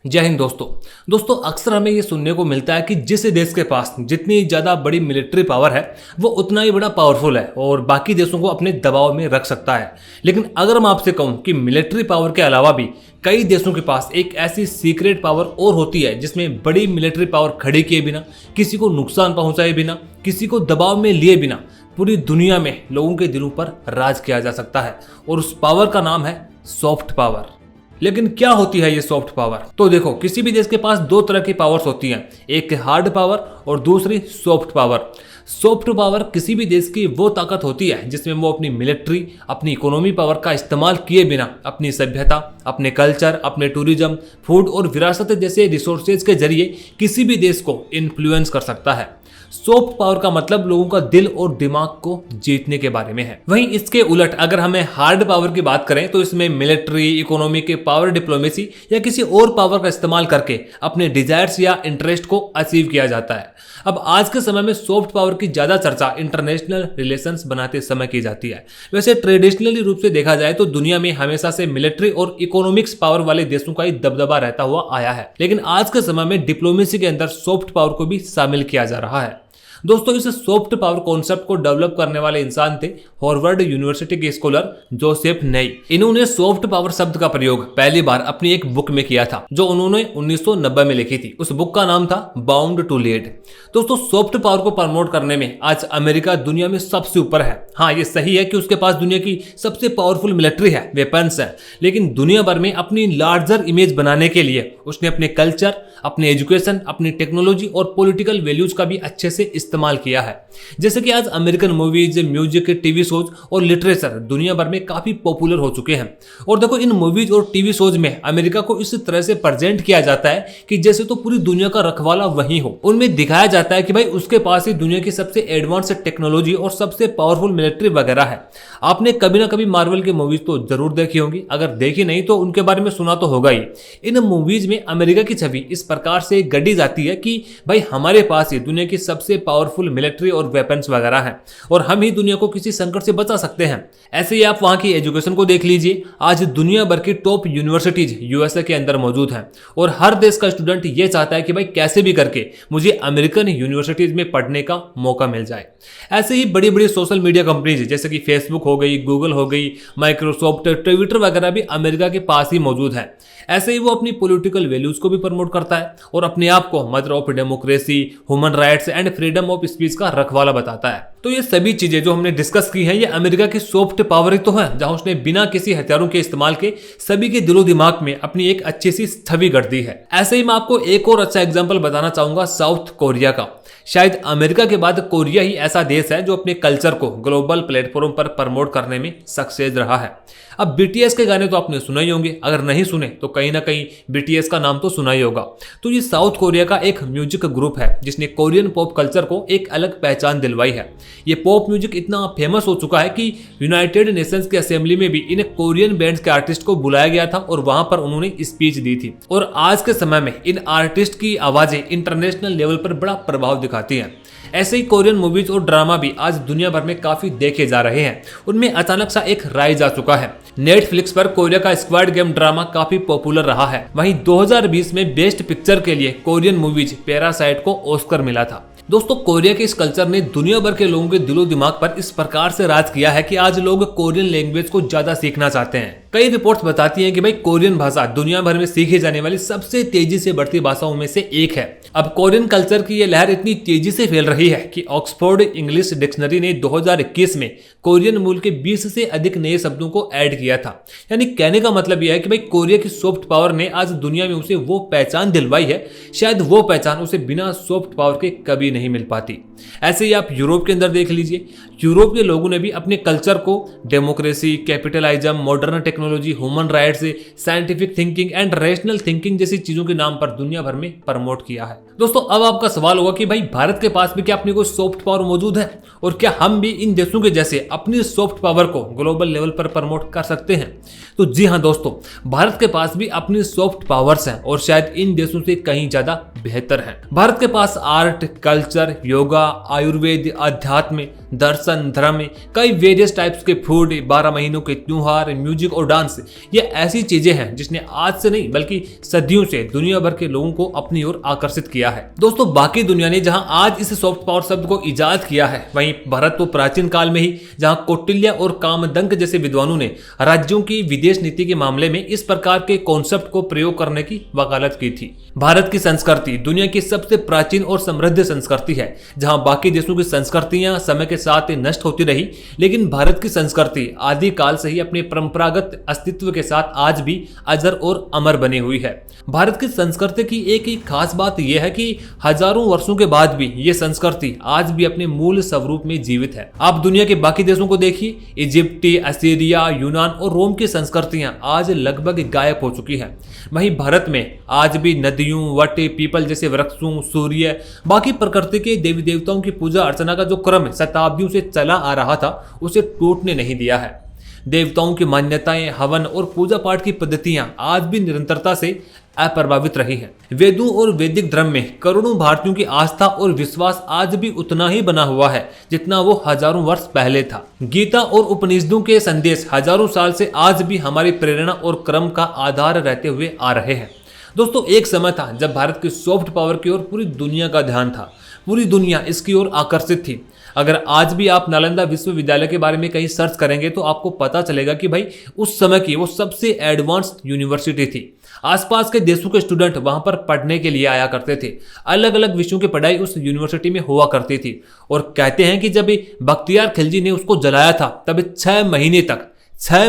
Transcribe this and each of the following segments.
जय हिंद दोस्तों अक्सर हमें ये सुनने को मिलता है कि जिस देश के पास जितनी ज़्यादा बड़ी मिलिट्री पावर है वो उतना ही बड़ा पावरफुल है और बाकी देशों को अपने दबाव में रख सकता है। लेकिन अगर मैं आपसे कहूँ कि मिलिट्री पावर के अलावा भी कई देशों के पास एक ऐसी सीक्रेट पावर और होती है जिसमें बड़ी मिलिट्री पावर खड़ी किए बिना, किसी को नुकसान पहुंचाए बिना, किसी को दबाव में लिए बिना पूरी दुनिया में लोगों के दिलों पर राज किया जा सकता है, और उस पावर का नाम है सॉफ्ट पावर। लेकिन क्या होती है ये सॉफ्ट पावर? तो देखो, किसी भी देश के पास दो तरह की पावर्स होती हैं, एक हार्ड पावर और दूसरी सॉफ्ट पावर। सॉफ्ट पावर किसी भी देश की वो ताकत होती है जिसमें वो अपनी मिलिट्री, अपनी इकोनॉमी पावर का इस्तेमाल किए बिना अपनी सभ्यता, अपने कल्चर, अपने टूरिज्म, फूड और विरासत जैसे रिसोर्सेज के जरिए किसी भी देश को इन्फ्लुएंस कर सकता है। सॉफ्ट पावर का मतलब लोगों का दिल और दिमाग को जीतने के बारे में है। वहीं इसके उलट अगर हमें हार्ड पावर की बात करें तो इसमें मिलिट्री, इकोनॉमी के पावर, डिप्लोमेसी या किसी और पावर का इस्तेमाल करके अपने डिजायर्स या इंटरेस्ट को अचीव किया जाता है। अब आज के समय में सॉफ्ट पावर की ज्यादा चर्चा इंटरनेशनल रिलेशंस बनाते समय की जाती है। वैसे ट्रेडिशनली रूप से देखा जाए तो दुनिया में हमेशा से मिलिट्री और इकोनॉमिक्स पावर वाले देशों का ही दबदबा रहता हुआ आया है, लेकिन आज के समय में डिप्लोमेसी के अंदर सॉफ्ट पावर को भी शामिल किया जा रहा है। दोस्तों, इस सॉफ्ट पावर कॉन्सेप्ट को डेवलप करने वाले इंसान थे हार्वर्ड यूनिवर्सिटी के स्कॉलर जोसेफ नेई। इन्होंने सॉफ्ट पावर शब्द का प्रयोग पहली बार अपनी एक बुक में किया था जो उन्होंने 1990 में लिखी थी। उस बुक का नाम था बाउंड टू लीड। दोस्तों, सॉफ्ट पावर को प्रमोट करने में आज अमेरिका दुनिया में सबसे ऊपर है। हाँ, ये सही है कि उसके पास दुनिया की सबसे पावरफुल मिलिट्री है, वेपन्स है, लेकिन दुनिया भर में अपनी लार्जर इमेज बनाने के लिए उसने अपने कल्चर, अपने एजुकेशन, अपनी टेक्नोलॉजी और पॉलिटिकल वैल्यूज का भी अच्छे से इस्तेमाल किया है। जैसे कि आज American movies, music, TV shows और लिटरेचर दुनिया भर में काफी पॉपुलर हो चुके हैं। और देखो, इन मूवीज और टीवी शोज में अमेरिका को इस तरह से प्रेजेंट किया जाता है कि जैसे तो पूरी दुनिया का रखवाला वही हो। उनमें दिखाया जाता है कि भाई उसके पास ही दुनिया की सबसे एडवांस टेक्नोलॉजी और सबसे पावरफुल मिलिट्री वगैरह है। आपने कभी ना कभी मार्वल की मूवीज तो जरूर देखी होंगी, अगर देखी नहीं तो उनके बारे में सुना तो होगा ही। इन मूवीज में अमेरिका की छवि इस प्रकार से गढ़ी जाती है कि भाई हमारे पास ही दुनिया की सबसे पावरफुल मिलिट्री और वेपन्स वगैरह हैं और हम ही दुनिया को किसी संकट से बचा सकते हैं। ऐसे ही आप वहां की एजुकेशन को देख लीजिए। आज दुनिया भर की टॉप यूनिवर्सिटीज यूएसए के अंदर मौजूद हैं और हर देश का स्टूडेंट ये चाहता है कि भाई कैसे भी करके मुझे अमेरिकन यूनिवर्सिटीज में पढ़ने का मौका मिल जाए। ऐसे ही बड़ी बड़ी सोशल मीडिया कंपनीज जैसे कि फेसबुक हो गई, गूगल हो गई, माइक्रोसॉफ्ट, ट्विटर वगैरह भी अमेरिका के पास ही मौजूद है। ऐसे ही वो अपनी पॉलिटिकल वैल्यूज को भी प्रमोट करता है और अपने आप को mother of democracy, human rights and freedom of speech का रखवाला बताता है। तो ये सभी चीजें जो हमने डिस्कस की हैं, ये अमेरिका की सॉफ्ट पावर ही तो है, जहां उसने बिना किसी हथियारों के इस्तेमाल के सभी के दिलो दिमाग में अपनी एक अच्छी सी छवि गढ़ दी है। ऐसे ही मैं आपको एक और अच्छा एग्जांपल बताना चाहूंगा साउथ कोरिया का। शायद अमेरिका के बाद कोरिया ही ऐसा देश है जो अपने कल्चर को ग्लोबल प्लेटफॉर्म पर प्रमोट करने में सक्सेस रहा है। अब बीटीएस के गाने तो आपने सुना ही होंगे, अगर नहीं सुने तो कहीं ना कहीं बीटीएस का नाम तो सुना ही होगा। तो ये साउथ कोरिया का एक म्यूजिक ग्रुप है जिसने कोरियन पॉप कल्चर को एक अलग पहचान दिलवाई है। ये पॉप म्यूजिक इतना फेमस हो चुका है कि यूनाइटेड नेशंस की असेंबली में भी इन कोरियन बैंड्स के आर्टिस्ट को बुलाया गया था और वहां पर उन्होंने स्पीच दी थी। और आज के समय में इन आर्टिस्ट की आवाजें इंटरनेशनल लेवल पर बड़ा प्रभाव दिखाती हैं। ऐसे ही कोरियन मूवीज और ड्रामा भी आज दुनिया भर में काफी देखे जा रहे हैं। उनमें अचानक सा एक राइज आ चुका है। नेटफ्लिक्स पर कोरिया का स्क्वाड गेम ड्रामा काफी पॉपुलर रहा है। वहीं 2020 में बेस्ट पिक्चर के लिए कोरियन मूवीज पैरासाइट को ऑस्कर मिला था। दोस्तों, कोरिया के इस कल्चर ने दुनिया भर के लोगों के दिलो दिमाग पर इस प्रकार से राज किया है कि आज लोग कोरियन लैंग्वेज को ज्यादा सीखना चाहते हैं। कई रिपोर्ट्स बताती हैं कि भाई कोरियन भाषा दुनिया भर में सीखी जाने वाली सबसे तेजी से बढ़ती भाषाओं में से एक है। अब कोरियन कल्चर की यह लहर इतनी तेजी से फैल रही है कि ऑक्सफोर्ड इंग्लिश डिक्शनरी ने 2021 में कोरियन मूल के 20 से अधिक नए शब्दों को ऐड किया था। यानी कहने का मतलब यह है कि भाई कोरिया की सॉफ्ट पावर ने आज दुनिया में उसे वो पहचान दिलवाई है, शायद वो पहचान उसे बिना सॉफ्ट पावर के कभी नहीं मिल पाती। ऐसे ही आप यूरोप के अंदर देख लीजिए। यूरोप के लोगों ने भी अपने कल्चर को democracy, capitalism, modern technology, human rights, scientific thinking and rational thinking जैसी चीजों के नाम पर दुनिया भर में प्रमोट किया है। दोस्तों, अब आपका सवाल होगा कि भाई भारत के पास भी क्या अपनी कोई सॉफ्ट पावर मौजूद है और क्या हम भी इन देशों के जैसे अपनी सॉफ्ट पावर को ग्लोबल लेवल पर प्रमोट कर सकते हैं? तो जी हाँ दोस्तों, भारत के पास भी अपनी सॉफ्ट पावर्स हैं और शायद इन देशों से कहीं ज्यादा बेहतर हैं। भारत के पास आर्ट, कल्चर, योगा, आयुर्वेद, अध्यात्म, दर्शन, धर्म, कई वेरियस टाइप्स के फूड, 12 महीनों के त्योहार, म्यूजिक और डांस, ये ऐसी चीजें हैं जिसने आज से नहीं बल्कि सदियों से दुनिया भर के लोगों को अपनी ओर आकर्षित किया है। दोस्तों, बाकी दुनिया ने जहां आज इस सॉफ्ट पावर शब्द को इजाद किया है, वहीं भारत तो प्राचीन काल में ही जहां कौटिल्य और कामदंक जैसे विद्वानों ने राज्यों की विदेश नीति के मामले में इस प्रकार के कॉन्सेप्ट को प्रयोग करने की वकालत की थी। भारत की संस्कृति दुनिया की सबसे प्राचीन और समृद्ध संस्कृति है। जहां बाकी देशों की संस्कृतियां समय के साथ नष्ट होती रही, लेकिन भारत की संस्कृति आदि काल से ही अपने परंपरागत अस्तित्व के साथ आज भी अजर और अमर बनी हुई है। भारत की संस्कृति की एक ही खास बात यह है कि हजारों वर्षों के बाद भी ये संस्कृति आज भी अपने मूल स्वरूप में जीवित है। आप दुनिया के बाकी देशों को देखिए, इजिप्टी, असीरिया, यूनान और रोम की संस्कृतियां आज लगभग गायब हो चुकी हैं। वहीं भारत में आज भी नदियों, वट, पीपल जैसे वृक्षों, सूर्य, बाकी प्रकृति के देवी देवताओं की पूजा अर्चना का जो क्रम शताब्दियों से चला आ रहा था, उसे टूटने नहीं दिया है। देवताओं की मान्यताएं, हवन और पूजा पाठ की पद्धतियां आज भी निरंतरता से अप्रभावित रही हैं। वेदों और वैदिक धर्म में करोड़ों भारतीयों की आस्था और विश्वास आज भी उतना ही बना हुआ है जितना वो हजारों वर्ष पहले था। गीता और उपनिषदों के संदेश हजारों साल से आज भी हमारी प्रेरणा और क्रम का आधार रहते हुए आ रहे हैं। दोस्तों, एक समय था जब भारत की सॉफ्ट पावर की ओर पूरी दुनिया का ध्यान था, पूरी दुनिया इसकी ओर आकर्षित थी। अगर आज भी आप नालंदा विश्वविद्यालय के बारे में कहीं सर्च करेंगे तो आपको पता चलेगा कि भाई उस समय की वो सबसे एडवांस्ड यूनिवर्सिटी थी। आसपास के देशों के स्टूडेंट वहां पर पढ़ने के लिए आया करते थे। अलग अलग विषयों की पढ़ाई उस यूनिवर्सिटी में हुआ करती थी। और कहते हैं कि जब बख्तियार खिलजी ने उसको जलाया था तब 6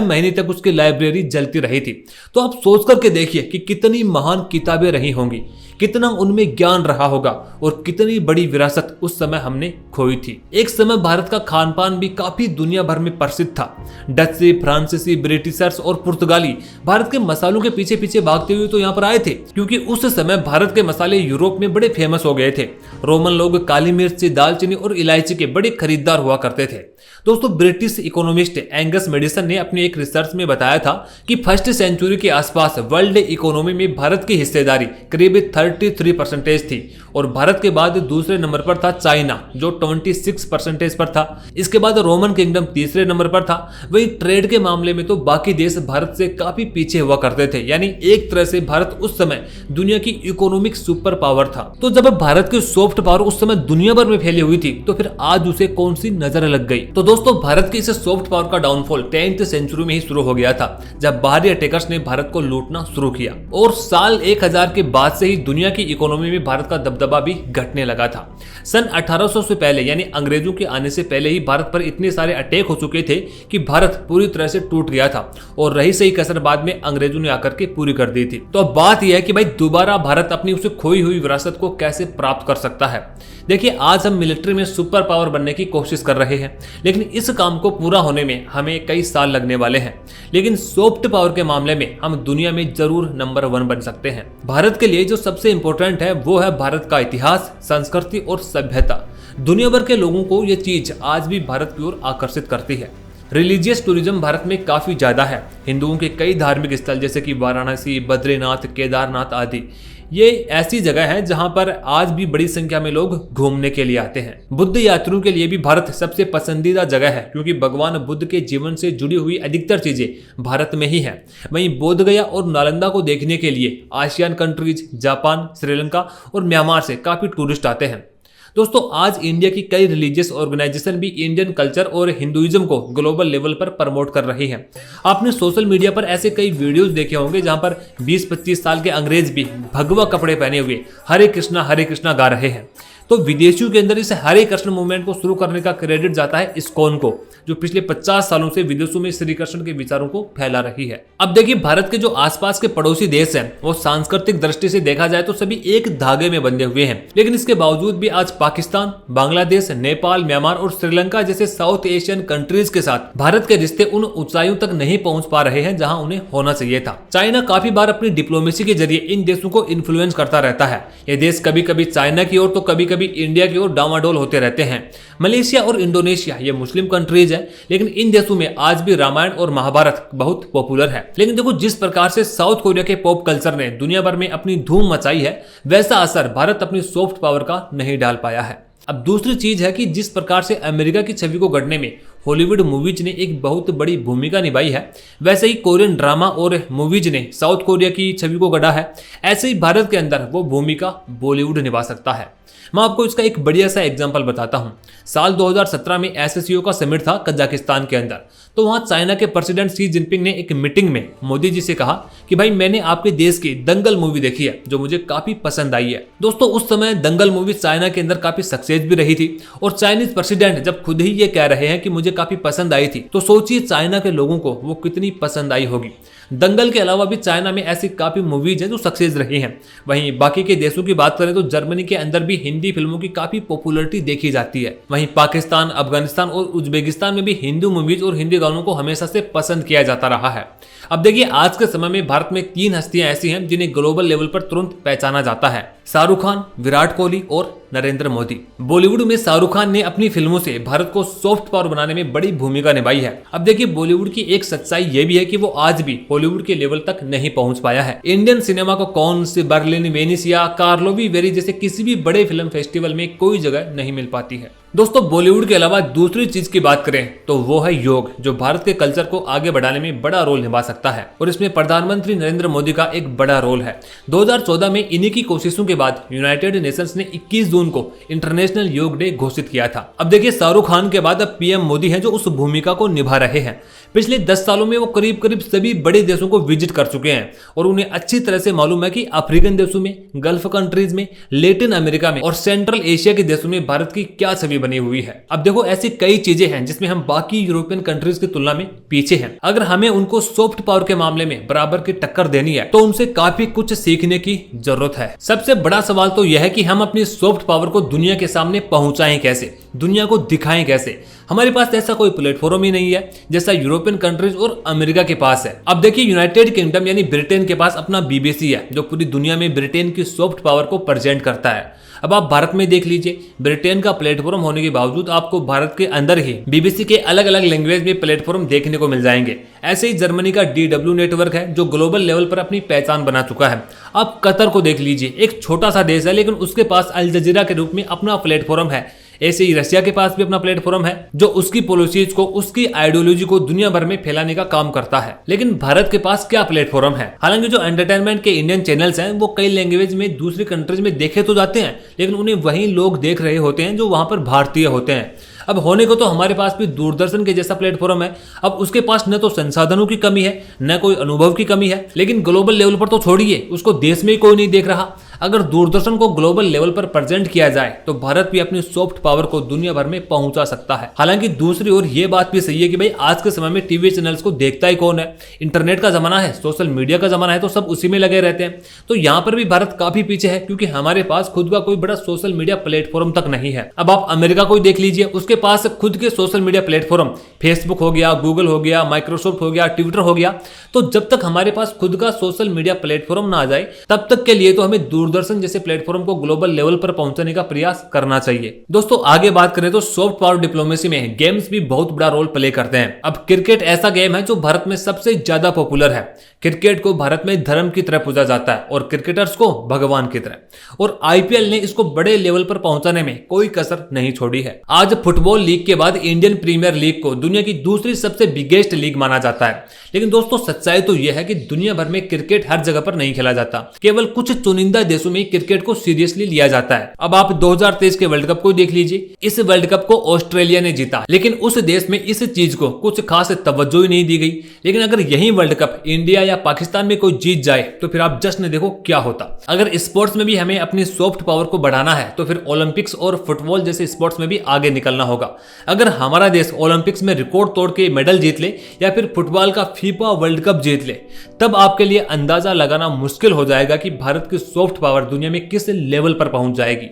महीने तक उसकी लाइब्रेरी जलती रही थी। तो आप सोच करके देखिए कि कितनी महान किताबें रही होंगी, कितना उनमें ज्ञान रहा होगा और कितनी बड़ी विरासत उस समय हमने खोई थी। एक समय भारत का खान पान भी काफी दुनिया भर में प्रसिद्ध था। डच, फ्रांसीसी, ब्रिटिशर्स और पुर्तगाली भारत के मसालों के पीछे पीछे भागते हुए तो यहाँ पर आए थे, क्योंकि उस समय भारत के मसाले यूरोप में बड़े फेमस हो गए थे। रोमन लोग काली मिर्च, दालचीनी और इलायची के बड़े खरीदार हुआ करते थे। दोस्तों, ब्रिटिश इकोनॉमिस्ट एंगस मेडिसन ने अपनी एक रिसर्च में बताया था कि फर्स्ट सेंचुरी के आसपास वर्ल्ड इकोनॉमी में भारत की हिस्सेदारी करीब 33% थी और भारत के बाद दूसरे नंबर पर था चाइना जो 26% पर था। इसके बाद रोमन किंगडम तीसरे नंबर पर था। वहीं ट्रेड के मामले में तो बाकी देश भारत से काफी पीछे हुआ करते थे, यानी एक तरह से भारत उस समय दुनिया की इकोनॉमिक सुपर पावर था। तो जब भारत की सॉफ्ट पावर उस समय दुनिया भर में फैली हुई थी तो फिर आज उसे कौन सी नजर लग गई। तो दोस्तों, भारत की इस सॉफ्ट पावर का डाउनफॉल 10th सेंचुरी में ही शुरू हो गया था, जब बाहरी अटैकर्स ने भारत को लूटना शुरू किया और साल 1000 के बाद से ही दुनिया की इकोनॉमी में भारत का दबदबा भी घटने लगा था। सन 1800 से पहले यानी अंग्रेजों के आने से पहले ही भारत पर इतने सारे अटैक हो चुके थे कि भारत पूरी तरह से टूट गया था और रही सही कसर बाद में अंग्रेजों ने आकर के पूरी कर दी थी। तो अब बात यह है कि भाई दोबारा भारत अपनी उसे खोई हुई विरासत को कैसे प्राप्त कर सकता है। देखिए, आज हम मिलिट्री में सुपर पावर बनने की कोशिश कर रहे हैं, लेकिन इस काम को पूरा होने में हमें कई साल लगने वाले हैं। लेकिन सॉफ्ट पावर के मामले में हम दुनिया में जरूर नंबर 1 बन सकते हैं। भारत के लिए जो सबसे इंपॉर्टेंट है वो है भारत का इतिहास, संस्कृति और सभ्यता। दुनिया भर के लोगों को ये चीज आज भी भारत की ओर आकर्षित करती है। रिलीजियस टूरिज्म भारत में काफी ज्यादा है। हिंदुओं के कई धार्मिक स्थल जैसे कि वाराणसी, बद्रीनाथ, केदारनाथ आदि ये ऐसी जगह है जहां पर आज भी बड़ी संख्या में लोग घूमने के लिए आते हैं। बुद्ध यात्रियों के लिए भी भारत सबसे पसंदीदा जगह है, क्योंकि भगवान बुद्ध के जीवन से जुड़ी हुई अधिकतर चीजें भारत में ही है। वहीं बोधगया और नालंदा को देखने के लिए आसियान कंट्रीज, जापान, श्रीलंका और म्यांमार से काफी टूरिस्ट आते हैं। दोस्तों, आज इंडिया की कई रिलीजियस ऑर्गेनाइजेशन भी इंडियन कल्चर और हिंदुइज्म को ग्लोबल लेवल पर प्रमोट कर रही हैं। आपने सोशल मीडिया पर ऐसे कई वीडियोस देखे होंगे जहां पर 20-25 साल के अंग्रेज भी भगवा कपड़े पहने हुए हरे कृष्णा गा रहे हैं। तो विदेशियों के अंदर इस हरे कृष्ण मूवमेंट को शुरू करने का क्रेडिट जाता है इस्कॉन को, जो पिछले 50 सालों से विदेशों में श्री कृष्ण के विचारों को फैला रही है। अब देखिए, भारत के जो आसपास के पड़ोसी देश हैं वो सांस्कृतिक दृष्टि से देखा जाए तो सभी एक धागे में बंधे हुए हैं, लेकिन इसके बावजूद भी आज पाकिस्तान, बांग्लादेश, नेपाल, म्यांमार और श्रीलंका जैसे साउथ एशियन कंट्रीज के साथ भारत के रिश्ते उन ऊंचाइयों तक नहीं पहुंच पा रहे हैं जहां उन्हें होना चाहिए था। चाइना काफी बार अपनी डिप्लोमेसी के जरिए इन देशों को इन्फ्लुएंस करता रहता है। ये देश कभी कभी चाइना की ओर तो कभी कभी इंडिया की ओर डामाडोल होते रहते हैं। मलेशिया और इंडोनेशिया ये मुस्लिम कंट्रीज है, लेकिन इन देशों में आज भी रामायण और महाभारत बहुत पॉपुलर है। लेकिन देखो, जिस प्रकार से साउथ कोरिया के पॉप कल्चर ने दुनिया भर में अपनी धूम मचाई है, वैसा असर भारत अपनी सॉफ्ट पावर का नहीं डाल पाया है। अब दूसरी चीज है कि जिस प्रकार से अमेरिका की छवि को गढ़ने में हॉलीवुड मूवीज ने एक बहुत बड़ी भूमिका निभाई है, वैसे ही कोरियन ड्रामा और मूवीज ने साउथ कोरिया की छवि को गढ़ा है, ऐसे ही भारत के अंदर वो भूमिका बॉलीवुड निभा सकता है। मैं आपको इसका एक बढ़िया सा एग्जांपल बताता हूं। साल 2017 में एससीओ का समिट था कजाकिस्तान के अंदर। तो वहां चाइना के प्रेसिडेंट शी जिनपिंग ने एक मीटिंग में मोदी जी से कहा कि भाई मैंने आपके देश की दंगल मूवी देखी है जो मुझे काफी पसंद आई है। दोस्तों उस समय दंगल मूवी चाइना के अंदर काफी सक्सेस भी रही थी और चाइनीज प्रेसिडेंट जब खुद ही ये कह रहे हैं कि मुझे काफी पसंद आई थी, तो सोचिए चाइना के लोगों को वो कितनी पसंद आई होगी। दंगल के अलावा भी चाइना में ऐसी काफी मूवीज हैं जो सक्सेस रही हैं। वहीं बाकी के देशों की बात करें तो जर्मनी के अंदर भी हिंदी फिल्मों की काफी पॉपुलैरिटी देखी जाती है। वहीं पाकिस्तान, अफगानिस्तान और उज्बेकिस्तान में भी हिंदी मूवीज और हिंदी गानों को हमेशा से पसंद किया जाता रहा है। अब देखिए आज के समय में भारत में 3 हस्तियां ऐसी हैं जिन्हें ग्लोबल लेवल पर तुरंत पहचाना जाता है: शाहरुख खान, विराट कोहली और नरेंद्र मोदी। बॉलीवुड में शाहरुख खान ने अपनी फिल्मों से भारत को सॉफ्ट पावर बनाने में बड़ी भूमिका निभाई है। अब देखिए बॉलीवुड की एक सच्चाई ये भी है कि वो आज भी हॉलीवुड के लेवल तक नहीं पहुंच पाया है। इंडियन सिनेमा को कांस, बर्लिन, वेनिस या कार्लोवी वेरी जैसे किसी भी बड़े फिल्म फेस्टिवल में कोई जगह नहीं मिल पाती है। दोस्तों बॉलीवुड के अलावा दूसरी चीज की बात करें तो वो है योग, जो भारत के कल्चर को आगे बढ़ाने में बड़ा रोल निभा सकता है और इसमें प्रधानमंत्री नरेंद्र मोदी का एक बड़ा रोल है। 2014 में इन्हीं की कोशिशों के बाद यूनाइटेड नेशंस ने 21 जून को इंटरनेशनल योग डे घोषित किया था। अब देखिए शाहरुख खान के बाद अब पीएम मोदी हैं जो उस भूमिका को निभा रहे हैं। पिछले 10 सालों में वो करीब करीब सभी बड़े देशों को विजिट कर चुके हैं और उन्हें अच्छी तरह से मालूम है कि अफ्रीकन देशों में, गल्फ कंट्रीज में, लैटिन अमेरिका में और सेंट्रल एशिया के देशों में भारत की क्या छवि बनी हुई है। अब देखो ऐसी कई चीजें हैं जिसमें हम बाकी यूरोपियन कंट्रीज की तुलना में पीछे हैं। अगर हमें उनको सॉफ्ट पावर के मामले में बराबर की टक्कर देनी है तो उनसे काफी कुछ सीखने की जरूरत है। सबसे बड़ा सवाल तो यह है कि हम अपनी सॉफ्ट पावर को दुनिया के सामने पहुंचाएं कैसे, दुनिया को दिखाएं कैसे। हमारे पास ऐसा कोई प्लेटफॉर्म ही नहीं है जैसा यूरोपियन कंट्रीज और अमेरिका के पास है। अब देखिए यूनाइटेड किंगडम यानी ब्रिटेन के पास अपना बीबीसी है जो पूरी दुनिया में ब्रिटेन की सॉफ्ट पावर को प्रेजेंट करता है। अब आप भारत में देख लीजिए, ब्रिटेन का प्लेटफॉर्म होने के बावजूद आपको भारत के अंदर ही बीबीसी के अलग अलग लैंग्वेज में प्लेटफॉर्म देखने को मिल जाएंगे। ऐसे ही जर्मनी का DW नेटवर्क है जो ग्लोबल लेवल पर अपनी पहचान बना चुका है। आप कतर को देख लीजिए, एक छोटा सा देश है लेकिन उसके पास अल जजीरा के रूप में अपना प्लेटफॉर्म है। ऐसे ही रशिया के पास भी अपना प्लेटफॉर्म है जो उसकी पॉलिसीज को, उसकी आइडियोलॉजी को दुनिया भर में फैलाने का काम करता है। लेकिन भारत के पास क्या प्लेटफॉर्म है? हालांकि जो एंटरटेनमेंट के इंडियन चैनल्स हैं वो कई लैंग्वेज में दूसरी कंट्रीज में देखे तो जाते हैं, लेकिन उन्हें वही लोग देख रहे होते हैं जो वहां पर भारतीय होते हैं। अब होने को तो हमारे पास भी दूरदर्शन के जैसा प्लेटफॉर्म है। अब उसके पास न तो संसाधनों की कमी है, न कोई अनुभव की कमी है, लेकिन ग्लोबल लेवल पर तो छोड़िए, उसको देश में ही कोई नहीं देख रहा। अगर दूरदर्शन को ग्लोबल लेवल पर प्रेजेंट किया जाए तो भारत भी अपनी सॉफ्ट पावर को दुनिया भर में पहुंचा सकता है। हालांकि दूसरी ओर ये बात भी सही है कि भाई आज के समय में टीवी चैनल्स को देखता ही कौन है? इंटरनेट का जमाना है, सोशल मीडिया का जमाना है, तो सब उसी में लगे रहते हैं। तो यहाँ पर भी भारत काफी पीछे है क्योंकि हमारे पास खुद का कोई बड़ा सोशल मीडिया प्लेटफॉर्म तक नहीं है। अब आप अमेरिका को देख लीजिए, उसके पास खुद के सोशल मीडिया प्लेटफॉर्म फेसबुक हो गया, गूगल हो गया, माइक्रोसॉफ्ट हो गया, ट्विटर हो गया। तो जब तक हमारे पास खुद का सोशल मीडिया प्लेटफॉर्म ना आ जाए तब तक के लिए तो हमें दूरदर्शन जैसे प्लेटफॉर्म को ग्लोबल लेवल पर पहुंचाने का प्रयास करना चाहिए। दोस्तों आगे बात करें तो सॉफ्ट पावर डिप्लोमेसी में गेम्स भी बहुत बड़ा रोल प्ले करते हैं। अब क्रिकेट ऐसा गेम है जो भारत में सबसे ज्यादा पॉपुलर है। क्रिकेट को भारत में धर्म की तरह पूजा जाता है और क्रिकेटर्स को भगवान की तरह। और आईपीएल ने इसको बड़े लेवल पर पहुंचाने में कोई कसर नहीं छोड़ी है। आज फुटबॉल लीग के बाद इंडियन प्रीमियर लीग को दुनिया की दूसरी सबसे बिगेस्ट लीग माना जाता है। लेकिन दोस्तों सच्चाई तो यह है कि दुनिया भर में क्रिकेट हर जगह पर नहीं खेला जाता, केवल कुछ चुनिंदा देशों में क्रिकेट को सीरियसली लिया जाता है। अब आप 2023 के वर्ल्ड कप को देख लीजिए, इस वर्ल्ड कप को ऑस्ट्रेलिया ने जीता, लेकिन उस देश में इस चीज को कुछ खास तवज्जो ही नहीं दी गई। लेकिन अगर यही वर्ल्ड कप इंडिया या पाकिस्तान में कोई जीत जाए तो फिर आप जश्न देखो क्या होता। अगर स्पोर्ट्स में भी हमें अपनी सॉफ्ट पावर को बढ़ाना है तो फिर ओलंपिक्स और फुटबॉल जैसे स्पोर्ट्स में भी आगे निकलना होगा। अगर हमारा देश ओलंपिक्स में रिकॉर्ड तोड़ के मेडल जीत ले या फिर फुटबॉल का फीफा वर्ल्ड कप जीत ले, तब आपके लिए अंदाजा लगाना मुश्किल हो जाएगा कि भारत की सॉफ्ट पावर दुनिया में किस लेवल पर पहुंच जाएगी।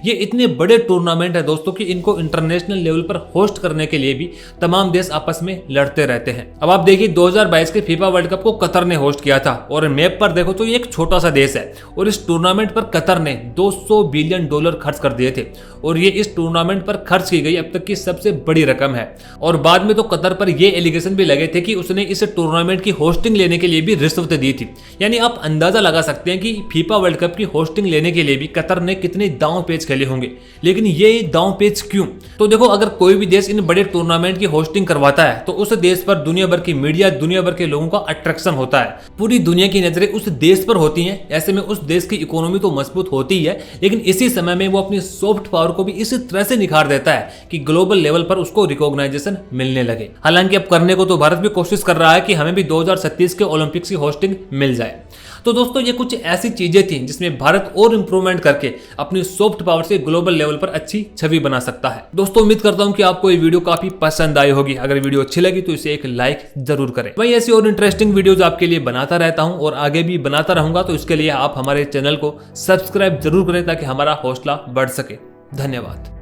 ये इतने बड़े टूर्नामेंट है दोस्तों कि इनको इंटरनेशनल लेवल पर होस्ट करने के लिए भी तमाम देश आपस में लड़ते रहते हैं। अब आप देखिए 2022 के फीफा वर्ल्ड कप को कतर ने होस्ट किया था और मैप पर देखो तो ये एक छोटा सा देश है और इस टूर्नामेंट पर कतर ने $200 बिलियन खर्च कर दिए थे और ये इस टूर्नामेंट पर खर्च की गई अब तक की सबसे बड़ी रकम है। और बाद में तो कतर पर ये एलिगेशन भी लगे थे कि उसने इस टूर्नामेंट की होस्टिंग लेने के लिए भी रिश्वत दी थी। यानी आप अंदाजा लगा सकते हैं कि फीफा वर्ल्ड कप की होस्टिंग लेने के लिए भी कतर ने कितने दांव पेच खेले होंगे। लेकिन ये दांव पेच क्यों? तो देखो, अगर कोई भी देश इन बड़े टूर्नामेंट की होस्टिंग करवाता है तो उस देश पर दुनिया भर की मीडिया, दुनिया भर के लोगों का अट्रैक्शन होता है। पूरी दुनिया की नजरें उस देश पर होती हैं। ऐसे में उस देश की इकोनॉमी तो मजबूत होती ही है, लेकिन इसी समय में वो अपनी सॉफ्ट पावर को भी इसी तरह से निखार देता है कि ग्लोबल लेवल पर उसको रिकॉग्नाइजेशन मिलने लगे। हालांकि अब करने को तो भारत भी कोशिश कर रहा है कि हमें भी 2037 के ओलंपिक्स की होस्टिंग मिल जाए। तो दोस्तों, ये कुछ ऐसी चीजें थी जिसमें भारत और इंप्रूवमेंट करके अपनी सॉफ्ट पावर से ग्लोबल लेवल पर अच्छी छवि बना सकता है। दोस्तों, उम्मीद करता हूं कि आपको ये वीडियो काफी पसंद आई होगी। अगर वीडियो अच्छी लगी तो इसे एक लाइक जरूर करें। वही ऐसी और इंटरेस्टिंग वीडियोस आपके लिए बनाता रहता हूं और आगे भी बनाता रहूंगा। तो इसके लिए आप हमारे चैनल को सब्सक्राइब जरूर करें ताकि हमारा हौसला बढ़ सके। धन्यवाद।